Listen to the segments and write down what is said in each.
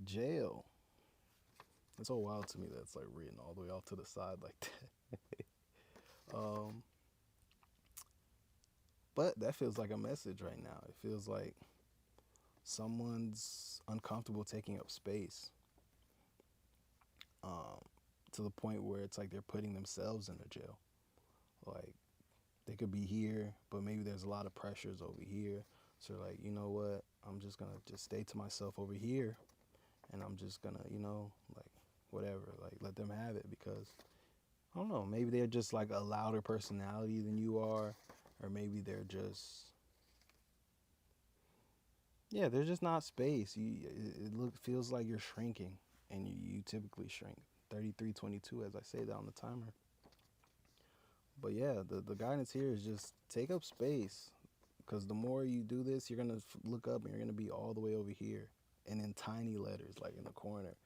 Jail. It's so wild to me that it's like written all the way off to the side like that. um, but that feels like a message right now. It feels like someone's uncomfortable taking up space, um, to the point where it's like they're putting themselves in a jail. Like they could be here, but maybe there's a lot of pressures over here. So like, you know what? I'm just gonna just stay to myself over here, and I'm just gonna, like whatever, like let them have it because I don't know. Maybe they're just like a louder personality than you are, or maybe they're just yeah, there's just not space. Feels like you're shrinking, and you typically shrink 33:22 as I say that on the timer. But yeah, the guidance here is just take up space because the more you do this, you're gonna look up and you're gonna be all the way over here, and in tiny letters like in the corner,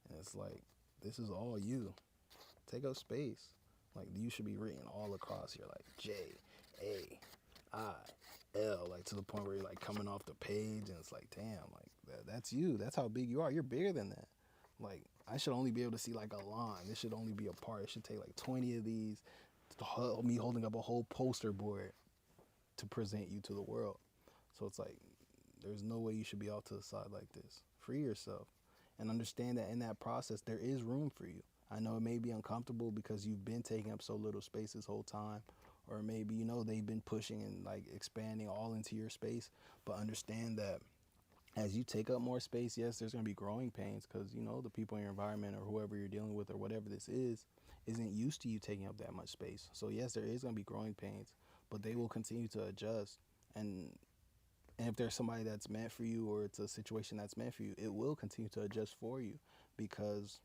and it's like this is all you. Take up space. Like you should be written all across here, like JAIL, like to the point where you're like coming off the page, and it's like, damn, like that's you. That's how big you are. You're bigger than that. Like I should only be able to see like a line. This should only be a part. It should take like 20 of these to me holding up a whole poster board to present you to the world. So it's like there's no way you should be off to the side like this. Free yourself and understand that in that process there is room for you. I know it may be uncomfortable because you've been taking up so little space this whole time, or maybe they've been pushing and like expanding all into your space, but understand that as you take up more space, yes, there's going to be growing pains because the people in your environment or whoever you're dealing with or whatever this is isn't used to you taking up that much space. So yes, there is going to be growing pains, but they will continue to adjust. And and if there's somebody that's meant for you or it's a situation that's meant for you, it will continue to adjust for you because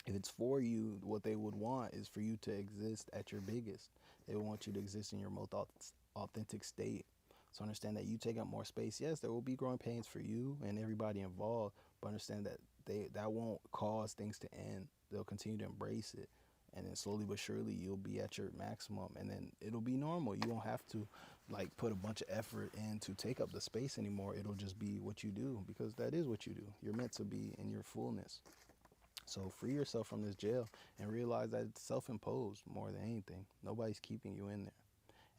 if it's for you, what they would want is for you to exist at your biggest. They would want you to exist in your most authentic state. So understand that you take up more space. Yes, there will be growing pains for you and everybody involved, but understand that that won't cause things to end. They'll continue to embrace it. And then slowly but surely you'll be at your maximum and then it'll be normal. You won't have to like put a bunch of effort in to take up the space anymore. It'll just be what you do because that is what you do. You're meant to be in your fullness. So free yourself from this jail and realize that it's self-imposed more than anything. Nobody's keeping you in there.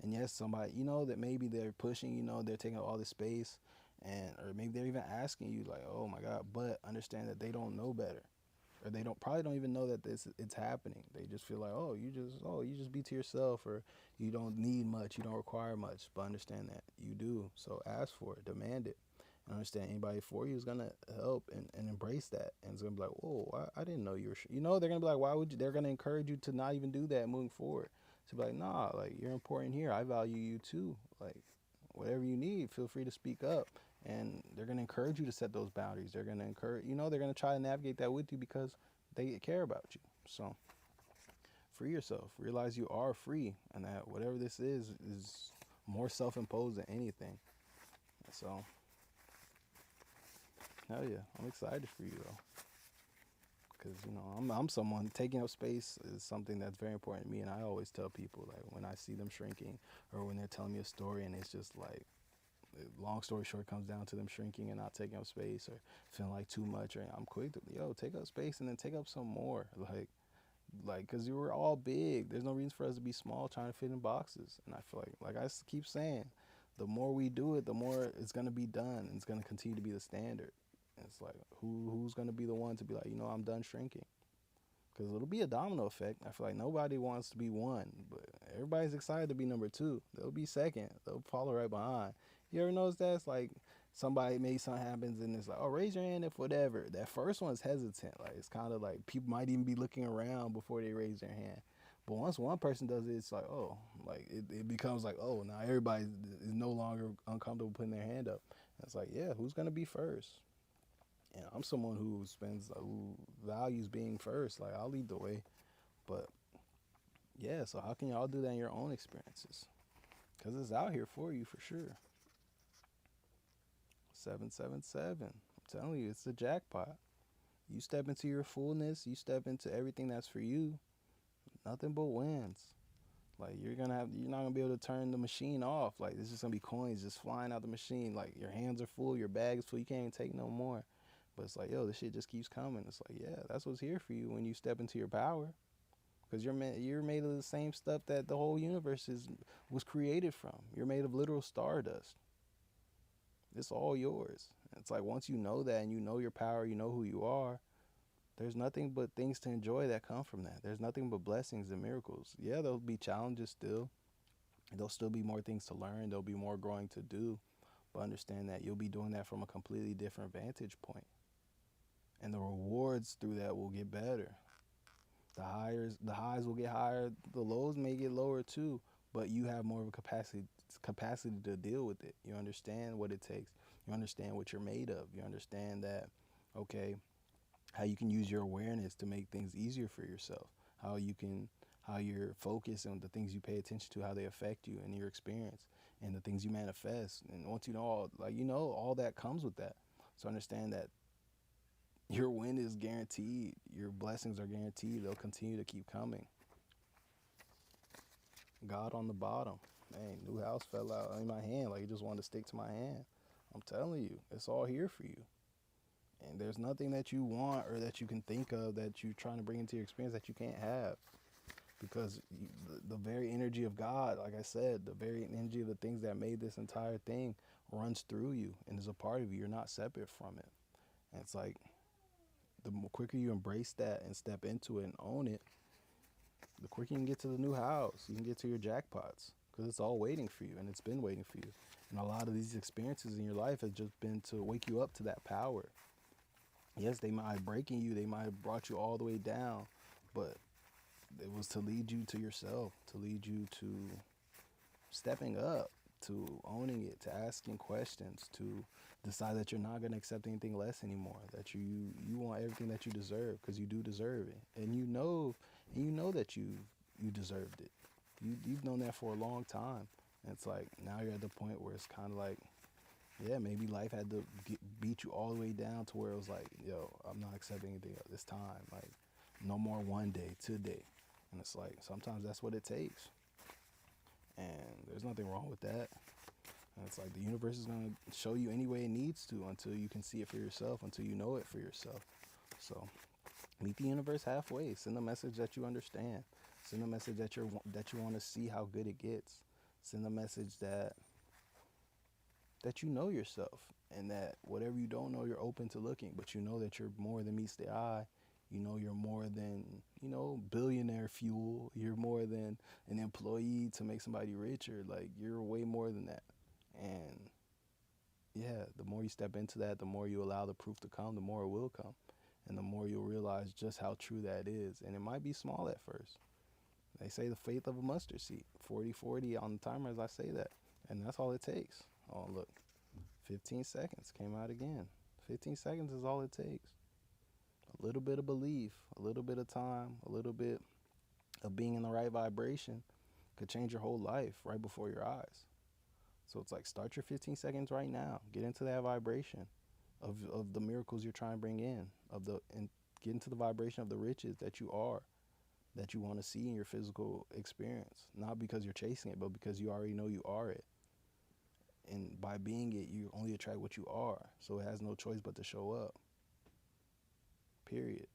And yes, somebody, that maybe they're pushing, they're taking all this space and or maybe they're even asking you like, "Oh my god," but understand that they don't know better. Or they don't even know that this it's happening. They just feel like, you just be to yourself or you don't need much, you don't require much. But understand that you do. So ask for it, demand it. And understand anybody for you is gonna help and embrace that, and it's gonna be like, whoa, I didn't know you were. They're gonna be like, why would you? They're gonna encourage you to not even do that moving forward. To be like, nah, like you're important here. I value you too. Like whatever you need, feel free to speak up. And they're gonna encourage you to set those boundaries. They're gonna encourage, they're gonna try to navigate that with you because they care about you. So free yourself. Realize you are free, and that whatever this is more self-imposed than anything. So hell yeah, I'm excited for you though, because I'm someone taking up space is something that's very important to me, and I always tell people like when I see them shrinking or when they're telling me a story and it's just like long story short comes down to them shrinking and not taking up space or feeling like too much, or I'm quick to take up space and then take up some more, like because you were all big. There's no reason for us to be small trying to fit in boxes. And I feel like I keep saying, the more we do it, the more it's gonna be done, and it's gonna continue to be the standard. And it's like who's gonna be the one to be like, I'm done shrinking, because it'll be a domino effect. I feel like nobody wants to be one, but everybody's excited to be number two. They'll be second. They'll follow right behind. You ever notice that? It's like somebody made something happens and it's like, oh, raise your hand if whatever. That first one's hesitant. Like it's kind of like people might even be looking around before they raise their hand. But once one person does it, it's like, oh, like it becomes like, oh, now everybody is no longer uncomfortable putting their hand up. And it's like, yeah, who's gonna be first? And I'm someone who values being first. Like I'll lead the way, but yeah. So how can y'all do that in your own experiences? Because it's out here for you for sure. 777. I'm telling you, it's the jackpot. You step into your fullness. You step into everything that's for you. Nothing but wins. Like you're not gonna be able to turn the machine off. Like this is gonna be coins just flying out the machine. Like your hands are full, your bag is full. You can't even take no more. But it's like, yo, this shit just keeps coming. It's like, yeah, that's what's here for you when you step into your power. Because you're made of the same stuff that the whole universe was created from. You're made of literal stardust. It's all yours. It's like once you know that and you know your power, you know who you are, there's nothing but things to enjoy that come from that. There's nothing but blessings and miracles. Yeah, there'll be challenges still. There'll still be more things to learn. There'll be more growing to do. But understand that you'll be doing that from a completely different vantage point. And the rewards through that will get better. The highs will get higher. The lows may get lower too. But you have more of a capacity to deal with it. You understand what it takes. You understand what you're made of. You understand that, okay, how you can use your awareness to make things easier for yourself. How your focus and the things you pay attention to, how they affect you and your experience and the things you manifest. And once you know all that comes with that. So understand that your win is guaranteed. Your blessings are guaranteed. They'll continue to keep coming. God on the bottom. Man, new house fell out in my hand like it just wanted to stick to my hand. I'm telling you, it's all here for you. And there's nothing that you want or that you can think of that you're trying to bring into your experience that you can't have. Because the very energy of God, like I said, the very energy of the things that made this entire thing runs through you and is a part of you. You're not separate from it. And it's like the quicker you embrace that and step into it and own it, the quicker you can get to the new house. You can get to your jackpots because it's all waiting for you and it's been waiting for you. And a lot of these experiences in your life have just been to wake you up to that power. Yes, they might have breaking you. They might have brought you all the way down, but it was to lead you to yourself, to lead you to stepping up, to owning it, to asking questions, to decide that you're not going to accept anything less anymore, that you want everything that you deserve because you do deserve it. And you know that you deserved it. You've known that for a long time. And it's like now you're at the point where it's kind of like, yeah, maybe life had to beat you all the way down to where it was like, yo, I'm not accepting anything at this time. Like, no more one day, today. And it's like, sometimes that's what it takes. And there's nothing wrong with that. And it's like the universe is going to show you any way it needs to until you can see it for yourself, until you know it for yourself. So meet the universe halfway. Send a message that you understand. Send a message that you want to see how good it gets. Send a message that you know yourself and that whatever you don't know, you're open to looking, but you know that you're more than meets the eye. You know you're more than, billionaire fuel. You're more than an employee to make somebody richer. Like, you're way more than that. And yeah, the more you step into that, the more you allow the proof to come, the more it will come. And the more you'll realize just how true that is. And it might be small at first. They say the faith of a mustard seed. 40-40 on the timer as I say that. And that's all it takes. Oh, look. 15 seconds came out again. 15 seconds is all it takes. A little bit of belief, a little bit of time, a little bit of being in the right vibration could change your whole life right before your eyes. So it's like, start your 15 seconds right now. Get into that vibration of the miracles you're trying to bring in, and get into the vibration of the riches that you are, that you want to see in your physical experience. Not because you're chasing it, but because you already know you are it. And by being it, you only attract what you are. So it has no choice but to show up. Period.